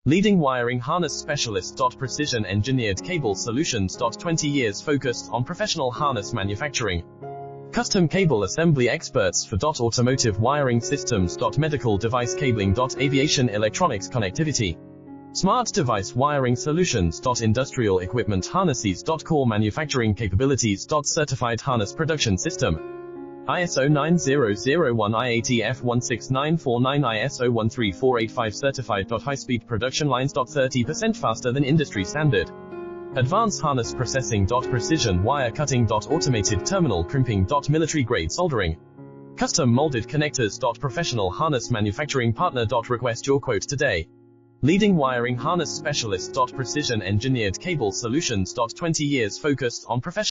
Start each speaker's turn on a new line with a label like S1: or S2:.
S1: Leading wiring harness specialist. Precision engineered cable solutions. 20 years focused on professional harness manufacturing. Custom cable assembly experts for automotive wiring systems. Medical device cabling. Aviation electronics connectivity. Smart device wiring solutions. Industrial equipment harnesses. Core manufacturing capabilities. Certified harness production system. ISO 9001 IATF 16949 ISO 13485 certified. High-speed production lines. 30% faster than industry standard. Advanced harness processing. Precision wire cutting. Automated terminal crimping. Military grade soldering. Custom molded connectors. Professional harness manufacturing partner. Request your quote today. Leading wiring harness specialist. Precision engineered cable solutions. 20 years focused on professional